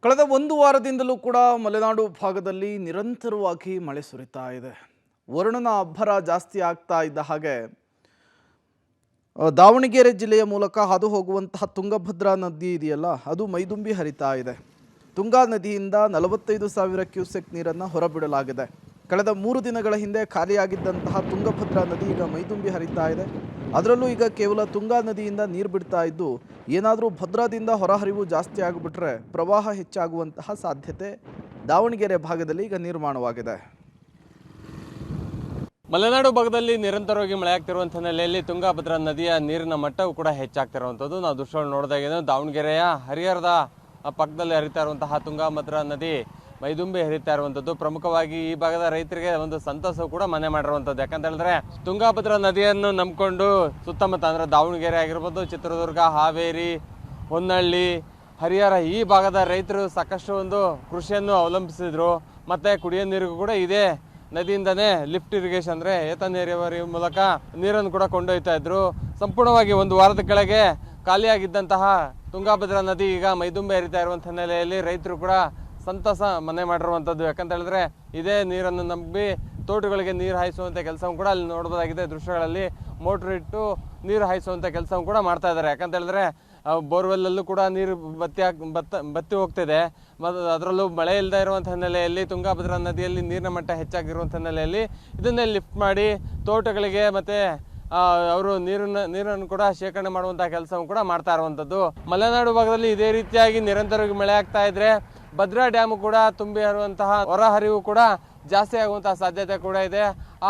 ಕಳೆದ ಒಂದು ವಾರದಿಂದಲೂ ಕೂಡ ಮಲೆನಾಡು ಭಾಗದಲ್ಲಿ ನಿರಂತರವಾಗಿ ಮಳೆ ಸುರಿತಾ ಇದೆ. ವರುಣನ ಅಬ್ಬರ ಜಾಸ್ತಿ ಆಗ್ತಾ ಇದ್ದ ಹಾಗೆ ದಾವಣಗೆರೆ ಜಿಲ್ಲೆಯ ಮೂಲಕ ಹಾದು ಹೋಗುವಂತಹ ತುಂಗಭದ್ರಾ ನದಿ ಇದೆಯಲ್ಲ, ಅದು ಮೈದುಂಬಿ ಹರಿತಾ ಇದೆ. ತುಂಗಾ ನದಿಯಿಂದ 45,000 ಕ್ಯೂಸೆಕ್ ನೀರನ್ನು ಹೊರಬಿಡಲಾಗಿದೆ. ಕಳೆದ 3 ದಿನಗಳ ಹಿಂದೆ ಖಾಲಿಯಾಗಿದ್ದಂತಹ ತುಂಗಭದ್ರಾ ನದಿ ಈಗ ಮೈದುಂಬಿ ಹರಿತಾ ಇದೆ. ಅದರಲ್ಲೂ ಈಗ ಕೇವಲ ತುಂಗಾ ನದಿಯಿಂದ ನೀರು ಬಿಡ್ತಾ ಇದ್ದು, ಏನಾದರೂ ಭದ್ರಾದಿಂದ ಹೊರಹರಿವು ಜಾಸ್ತಿ ಆಗಿಬಿಟ್ರೆ ಪ್ರವಾಹ ಹೆಚ್ಚಾಗುವಂತಹ ಸಾಧ್ಯತೆ ದಾವಣಗೆರೆ ಭಾಗದಲ್ಲಿ ಈಗ ನಿರ್ಮಾಣವಾಗಿದೆ. ಮಲೆನಾಡು ಭಾಗದಲ್ಲಿ ನಿರಂತರವಾಗಿ ಮಳೆ ಆಗ್ತಿರುವಂಥ ಹಿನ್ನೆಲೆಯಲ್ಲಿ ತುಂಗಭದ್ರಾ ನದಿಯ ನೀರಿನ ಮಟ್ಟವು ಕೂಡ ಹೆಚ್ಚಾಗ್ತಿರುವಂಥದ್ದು ನಾವು ದೃಶ್ಯಗಳು ನೋಡಿದಾಗೇನು ದಾವಣಗೆರೆಯ ಹರಿಹರದ ಪಕ್ಕದಲ್ಲಿ ಹರಿತಾ ಇರುವಂತಹ ತುಂಗಭದ್ರಾ ನದಿ ಮೈದುಂಬಿ ಹರಿತಾ ಇರುವಂಥದ್ದು. ಪ್ರಮುಖವಾಗಿ ಈ ಭಾಗದ ರೈತರಿಗೆ ಒಂದು ಸಂತಸವು ಕೂಡ ಮನೆ ಮಾಡಿರುವಂಥದ್ದು. ಯಾಕಂತ ಹೇಳಿದ್ರೆ ತುಂಗಭದ್ರಾ ನದಿಯನ್ನು ನಂಬಿಕೊಂಡು ಸುತ್ತಮುತ್ತ ಅಂದರೆ ದಾವಣಗೆರೆ ಆಗಿರ್ಬೋದು, ಚಿತ್ರದುರ್ಗ, ಹಾವೇರಿ, ಹೊನ್ನಳ್ಳಿ, ಹರಿಹರ ಈ ಭಾಗದ ರೈತರು ಸಾಕಷ್ಟು ಒಂದು ಕೃಷಿಯನ್ನು ಅವಲಂಬಿಸಿದ್ರು. ಮತ್ತು ಕುಡಿಯೋ ನೀರಿಗೂ ಕೂಡ ಇದೇ ನದಿಯಿಂದನೇ ಲಿಫ್ಟ್ ಇರಿಗೇಷನ್ ಅಂದರೆ ಏತ ನೀರಾವರಿ ಮೂಲಕ ನೀರನ್ನು ಕೂಡ ಕೊಂಡೊಯ್ತಾ ಇದ್ರು. ಸಂಪೂರ್ಣವಾಗಿ ಒಂದು ವಾರದ ಕೆಳಗೆ ಖಾಲಿಯಾಗಿದ್ದಂತಹ ತುಂಗಭದ್ರಾ ನದಿ ಈಗ ಮೈದುಂಬಿ ಹರಿತಾ ಇರುವಂಥ ಹಿನ್ನೆಲೆಯಲ್ಲಿ ರೈತರು ಕೂಡ ಸಂತಸ ಮನೆ ಮಾಡಿರುವಂಥದ್ದು. ಯಾಕಂತ ಹೇಳಿದ್ರೆ ಇದೇ ನೀರನ್ನು ನಂಬಿ ತೋಟಗಳಿಗೆ ನೀರು ಹಾಯಿಸುವಂಥ ಕೆಲಸವನ್ನು ಕೂಡ ಅಲ್ಲಿ ನೋಡ್ಬೋದಾಗಿದೆ. ದೃಶ್ಯಗಳಲ್ಲಿ ಮೋಟ್ರ್ ಇಟ್ಟು ನೀರು ಹಾಯಿಸುವಂಥ ಕೆಲಸವನ್ನು ಕೂಡ ಮಾಡ್ತಾ ಇದ್ದಾರೆ. ಯಾಕಂತ ಹೇಳಿದ್ರೆ ಬೋರ್ವೆಲ್ಲಲ್ಲೂ ಕೂಡ ನೀರು ಬತ್ತಿ ಹೋಗ್ತಿದೆ. ಮತ್ತು ಅದರಲ್ಲೂ ಮಳೆ ಇಲ್ಲದೆ ಇರುವಂಥ ಹಿನ್ನೆಲೆಯಲ್ಲಿ ತುಂಗಭದ್ರಾ ನದಿಯಲ್ಲಿ ನೀರಿನ ಮಟ್ಟ ಹೆಚ್ಚಾಗಿರುವಂಥ ಹಿನ್ನೆಲೆಯಲ್ಲಿ ಇದನ್ನೇ ಲಿಫ್ಟ್ ಮಾಡಿ ತೋಟಗಳಿಗೆ ಮತ್ತು ಅವರು ನೀರನ್ನು ಕೂಡ ಶೇಖರಣೆ ಮಾಡುವಂಥ ಕೆಲಸವನ್ನು ಕೂಡ ಮಾಡ್ತಾ ಇರುವಂಥದ್ದು. ಮಲೆನಾಡು ಭಾಗದಲ್ಲಿ ಇದೇ ರೀತಿಯಾಗಿ ನಿರಂತರವಾಗಿ ಮಳೆ ಆಗ್ತಾ ಇದ್ರೆ ಭದ್ರಾ ಡ್ಯಾಮು ಕೂಡ ತುಂಬಿ ಹರಿಯುವಂತಹ ಹೊರಹರಿವು ಕೂಡ ಜಾಸ್ತಿ ಆಗುವಂತಹ ಸಾಧ್ಯತೆ ಕೂಡ ಇದೆ.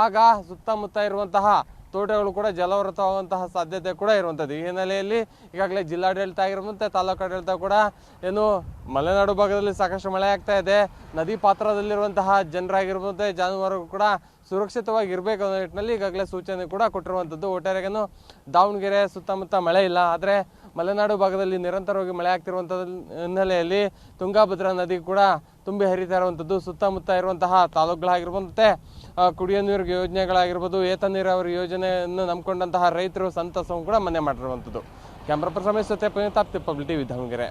ಆಗ ಸುತ್ತಮುತ್ತ ಇರುವಂತಹ ತೋಟಗಳು ಕೂಡ ಜಲವೃತವಾಗುವಂತಹ ಸಾಧ್ಯತೆ ಕೂಡ ಇರುವಂಥದ್ದು. ಈ ಹಿನ್ನೆಲೆಯಲ್ಲಿ ಈಗಾಗಲೇ ಜಿಲ್ಲಾಡಳಿತ ಆಗಿರ್ಬೋದು, ತಾಲೂಕು ಆಡಳಿತ ಕೂಡ ಏನು ಮಲೆನಾಡು ಭಾಗದಲ್ಲಿ ಸಾಕಷ್ಟು ಮಳೆ ಆಗ್ತಾ ಇದೆ, ನದಿ ಪಾತ್ರದಲ್ಲಿರುವಂತಹ ಜನರಾಗಿರ್ಬೋದು, ಜಾನುವಾರು ಕೂಡ ಸುರಕ್ಷಿತವಾಗಿ ಇರಬೇಕು ಅನ್ನೋ ನಿಟ್ಟಿನಲ್ಲಿ ಈಗಾಗಲೇ ಸೂಚನೆ ಕೂಡ ಕೊಟ್ಟಿರುವಂಥದ್ದು. ಒಟ್ಟಾರೆಗೇನು ದಾವಣಗೆರೆ ಸುತ್ತಮುತ್ತ ಮಳೆ ಇಲ್ಲ, ಆದರೆ ಮಲೆನಾಡು ಭಾಗದಲ್ಲಿ ನಿರಂತರವಾಗಿ ಮಳೆ ಆಗ್ತಿರುವಂಥದ್ದು ಹಿನ್ನೆಲೆಯಲ್ಲಿ ತುಂಗಭದ್ರಾ ನದಿ ಕೂಡ ತುಂಬಿ ಹರಿತಾ ಇರುವಂಥದ್ದು. ಸುತ್ತಮುತ್ತ ಇರುವಂತಹ ತಾಲೂಕುಗಳಾಗಿರ್ಬೋದು, ಮತ್ತು ಕುಡಿಯೋ ನೀರು ಯೋಜನೆಗಳಾಗಿರ್ಬೋದು, ಏತ ನೀರಾವರಿ ಯೋಜನೆಯನ್ನು ನಂಬಿಕೊಂಡಂತಹ ರೈತರು ಸಂತಸವನ್ನು ಕೂಡ ಮನೆ ಮಾಡಿರುವಂಥದ್ದು. ಕ್ಯಾಮ್ರಾ ಪರ್ಸನ್ ಸತ್ಯ ಪಬ್ಲಿಕ್ ಟಿವಿ ದಾವಣಗೆರೆ.